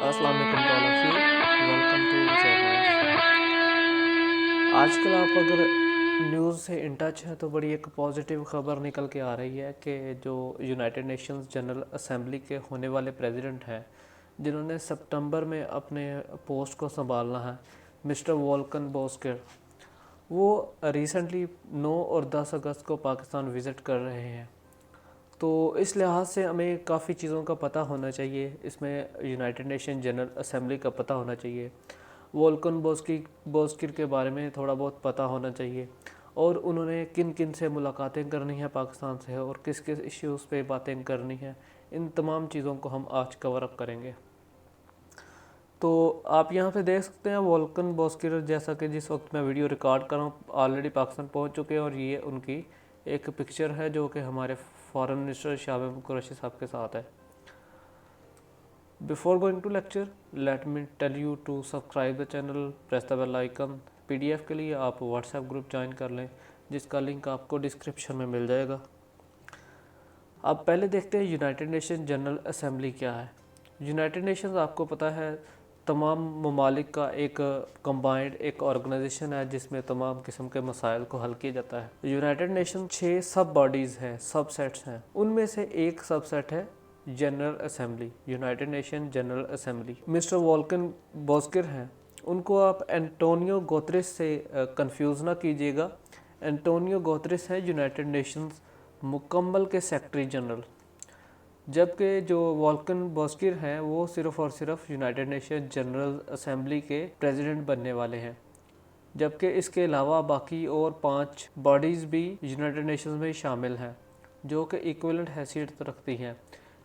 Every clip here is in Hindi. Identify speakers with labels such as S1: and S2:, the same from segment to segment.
S1: अस्सलाम वालेकुम to all of you. Welcome to Research Minds. आजकल आप अगर न्यूज़ से इन टच है तो बड़ी एक पॉजिटिव खबर निकल के आ रही है कि जो यूनाइटेड नेशंस जनरल असेंबली के होने वाले प्रेसिडेंट हैं, जिन्होंने सितंबर में अपने पोस्ट को संभालना है, मिस्टर वोल्कन बोस्किर, वो रिसेंटली 9 और 10 अगस्त को पाकिस्तान विज़िट कर रहे हैं। तो इस लिहाज से हमें काफ़ी चीज़ों का पता होना चाहिए। इसमें यूनाइटेड नेशन जनरल असेंबली का पता होना चाहिए, वोल्कन बोस्किर के बारे में थोड़ा बहुत पता होना चाहिए, और उन्होंने किन किन से मुलाकातें करनी है पाकिस्तान से और किस किस इश्यूज़ पे बातें करनी है। इन तमाम चीज़ों को हम आज कवर अप करेंगे। तो आप यहाँ पे देख सकते हैं वोल्कन बोस्किर, जैसा कि जिस वक्त मैं वीडियो रिकॉर्ड कर रहा हूँ, ऑलरेडी पाकिस्तान पहुँच चुके हैं, और ये उनकी एक पिक्चर है जो कि हमारे फॉरेन मिनिस्टर शाह महमूद कुरैशी साहब के साथ है। Before going to lecture, let me tell you to subscribe the channel, press the bell icon. PDF के लिए आप व्हाट्सएप ग्रुप ज्वाइन कर लें, जिसका लिंक आपको डिस्क्रिप्शन में मिल जाएगा। अब पहले देखते हैं यूनाइटेड नेशन जनरल असेंबली क्या है। यूनाइटेड नेशंस आपको पता है तमाम ममालिक का एक कंबाइंड एक ऑर्गेनाइजेशन है, जिसमें तमाम किस्म के मसाइल को हल किया जाता है। यूनाइटेड नेशन 6 सब बॉडीज़ हैं, सब सेट्स हैं। उनमें से एक सबसेट है general assembly, United Nation general assembly. Mister Volkan Bozkir हैं, उनको आप एंटोनियो गुतेरेस से कंफ्यूज ना कीजिएगा। एंटोनियो गुतेरेस है यूनाइटेड नेशंस मुकम्मल के सेक्रेटरी जनरल, जबकि जो वोल्कन बोस्किर हैं वो सिर्फ़ और सिर्फ यूनाइटेड नेशन जनरल असेंबली के प्रेसिडेंट बनने वाले हैं। जबकि इसके अलावा बाकी और 5 बॉडीज़ भी यूनाइटेड नेशंस में शामिल हैं, जो कि इक्विवेलेंट हैसियत रखती हैं।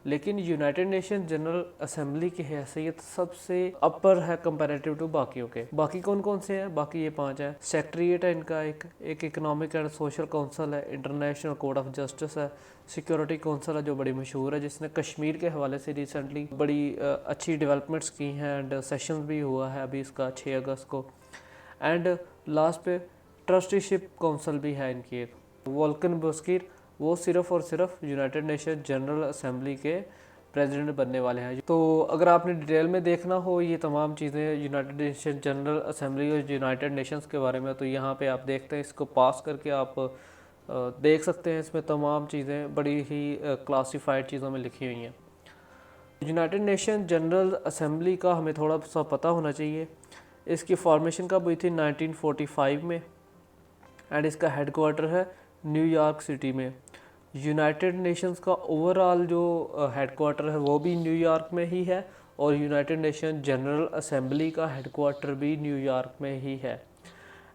S1: लेकिन यूनाइटेड नेशन जनरल असेंबली की हैसियत सबसे अपर है कंपैरेटिव टू बाकियों के। बाकी कौन कौन से हैं? बाकी ये 5 हैं। सेक्रेटरीट है इनका, एक इकोनॉमिक एंड सोशल काउंसिल है, इंटरनेशनल कोर्ट ऑफ जस्टिस है, सिक्योरिटी काउंसिल है जो बड़ी मशहूर है, जिसने कश्मीर के हवाले से रिसेंटली बड़ी अच्छी डेवलपमेंट्स की हैं, एंड सेशन भी हुआ है अभी इसका 6 अगस्त को। एंड लास्ट पे ट्रस्टीशिप काउंसिल भी है इनकी एक। वोल्कन बोस्किर वो सिर्फ़ और सिर्फ यूनाइटेड नेशन जनरल असेंबली के प्रेसिडेंट बनने वाले हैं। तो अगर आपने डिटेल में देखना हो ये तमाम चीज़ें यूनाइटेड नेशन जनरल असेंबली और यूनाइटेड नेशंस के बारे में, तो यहाँ पे आप देखते हैं, इसको पास करके आप देख सकते हैं। इसमें तमाम चीज़ें बड़ी ही क्लासिफाइड चीज़ों में लिखी हुई हैं। यूनाइटेड नेशन जनरल असेंबली का हमें थोड़ा सा पता होना चाहिए। इसकी फॉर्मेशन कब हुई थी? 1945 में, एंड इसका हेडक्वार्टर है न्यूयॉर्क सिटी में। यूनाइटेड नेशंस का ओवरऑल जो हेडक्वार्टर है वो भी न्यूयॉर्क में ही है, और यूनाइटेड नेशन जनरल असेंबली का हेडक्वार्टर भी न्यूयॉर्क में ही है।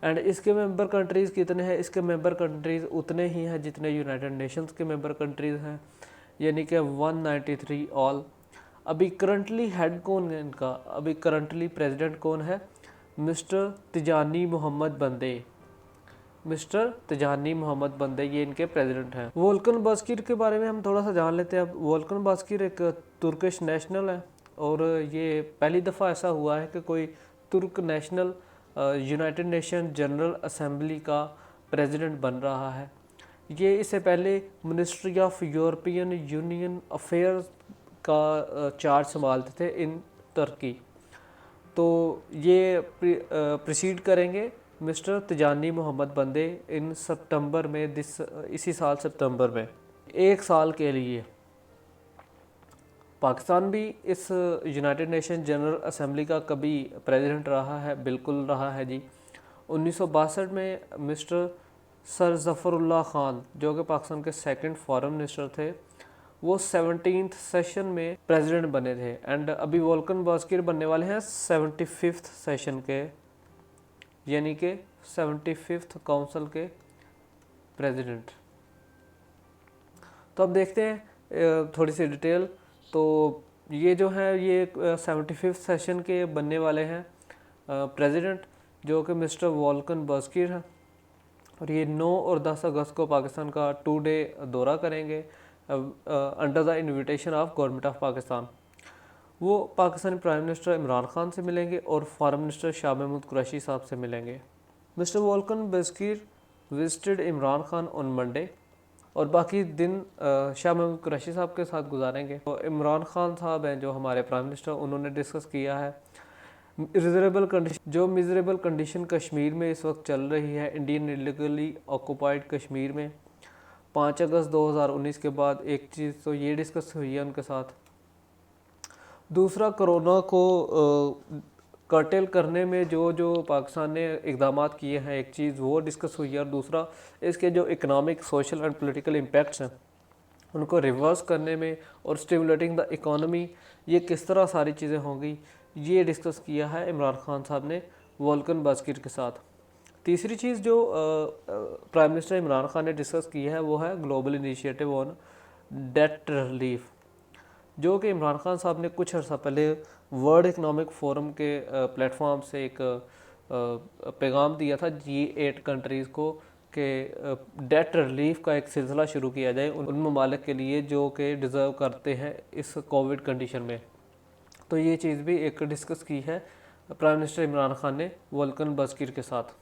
S1: एंड इसके मेंबर कंट्रीज़ कितने हैं? इसके मेंबर कंट्रीज़ उतने ही हैं जितने यूनाइटेड नेशंस के मेंबर कंट्रीज़ हैं, यानी कि 193 ऑल। अभी करंटली हेड कौन है इनका? अभी करंटली प्रेसिडेंट कौन है? मिस्टर तिजानी मोहम्मद बंदे। मिस्टर तिजानी मोहम्मद बंदे ये इनके प्रेसिडेंट हैं। वोल्कन बास्किर के बारे में हम थोड़ा सा जान लेते हैं। अब वोल्कन बास्किर एक तुर्किश नेशनल है, और ये पहली दफ़ा ऐसा हुआ है कि कोई तुर्क national United Nation general assembly का प्रेसिडेंट बन रहा है। ये इससे पहले ministry of European union affairs का चार्ज संभालते थे इन तुर्की। तो ये प्रीसीड करेंगे मिस्टर तिजानी मोहम्मद बंदे इन सितंबर में, इसी साल सितंबर में, 1 साल के लिए। पाकिस्तान भी इस यूनाइटेड नेशन जनरल असेंबली का कभी प्रेसिडेंट रहा है, बिल्कुल रहा है जी। 1962 में मिस्टर सर ज़फ़रुल्लाह ख़ान, जो कि पाकिस्तान के सेकंड फॉरेन मिनिस्टर थे, वो 17th सेशन में प्रेसिडेंट बने थे। एंड अभी वोल्कन बास्किर बनने वाले हैं 75th सेशन के, यानी कि 75th काउंसिल के प्रेसिडेंट। तो अब देखते हैं थोड़ी सी डिटेल। तो ये जो है ये 75th सेशन के बनने वाले हैं प्रेसिडेंट, जो कि मिस्टर वोल्कन बास्किर हैं, और ये 9 और 10 अगस्त को पाकिस्तान का 2 डे दौरा करेंगे under the invitation of government of Pakistan. वो पाकिस्तानी प्राइम मिनिस्टर इमरान खान से मिलेंगे और फॉरेन मिनिस्टर शाह महमूद कुरैशी साहब से मिलेंगे। Mister Volkan Bozkir visited Imran Khan on Monday, और बाकी दिन शाह महमूद कुरैशी साहब के साथ गुजारेंगे। तो इमरान खान साहब हैं जो हमारे प्राइम मिनिस्टर, उन्होंने डिस्कस किया है मिजरेबल कंडीशन कश्मीर में इस वक्त चल रही है, इंडियन इलीगली ऑक्यूपाइड कश्मीर में। 5 अगस्त 2019 के बाद एक चीज़ तो ये डिस्कस हुई है उनके साथ। दूसरा, कोरोना को कर्टेल करने में जो पाकिस्तान ने इकदाम किए हैं, एक चीज़ वो डिस्कस हुई है। और दूसरा, इसके जो economic, social and political impacts हैं उनको रिवर्स करने में और स्टिमुलेटिंग द इकोनॉमी, ये किस तरह सारी चीज़ें होंगी, ये डिस्कस किया है इमरान खान साहब ने वोल्कन बास्किर के साथ। तीसरी चीज़ जो प्राइम मिनिस्टर इमरान खान ने डिस्कस की है वो है global initiative on debt relief, जो कि इमरान खान साहब ने कुछ अर्सा पहले वर्ल्ड इकनॉमिक फोरम के प्लेटफॉर्म से एक पैगाम दिया था G8 कंट्रीज़ को कि डेट रिलीफ का एक सिलसिला शुरू किया जाए उन ममालिक के लिए जो कि डिज़र्व करते हैं इस कोविड कंडीशन में। तो ये चीज़ भी एक डिस्कस की है प्राइम मिनिस्टर इमरान खान ने वोल्कन बास्किर के साथ।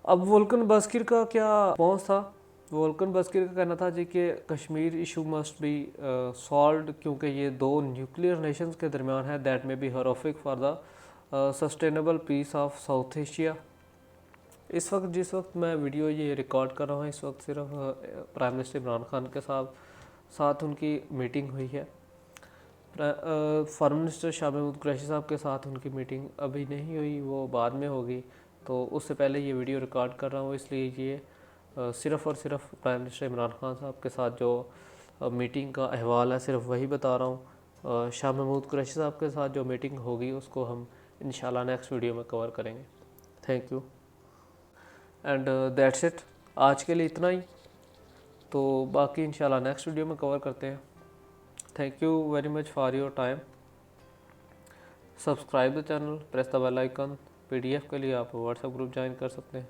S1: अब वोल्कन बास्किर का क्या रिस्पॉन्स था? वोल्कन बास्किर का कहना था जी कि Kashmir issue must be solved, क्योंकि ये दो न्यूक्लियर नेशंस के दरमियान है, that may be horrific for the sustainable peace of South Asia. इस वक्त जिस वक्त मैं वीडियो ये रिकॉर्ड कर रहा हूँ, इस वक्त सिर्फ प्राइम मिनिस्टर इमरान खान के साथ उनकी मीटिंग हुई है। फॉरेन मिनिस्टर शाह महमूद कुरैशी साहब के साथ उनकी मीटिंग अभी नहीं हुई, वो बाद में होगी। तो उससे पहले ये वीडियो रिकॉर्ड कर रहा हूँ, इसलिए ये सिर्फ़ और सिर्फ प्राइम मिनिस्टर इमरान खान साहब के साथ जो मीटिंग का अहवाल है सिर्फ वही बता रहा हूँ। शाह महमूद कुरैशी साहब के साथ जो मीटिंग होगी उसको हम इंशाल्लाह नेक्स्ट वीडियो में कवर करेंगे। Thank you and that's it, आज के लिए इतना ही। तो बाकी इंशाल्लाह नेक्स्ट वीडियो में कवर करते हैं। Thank you very much for your time. Subscribe the channel, press the bell icon. PDF के लिए आप व्हाट्सएप ग्रुप ज्वाइन कर सकते हैं।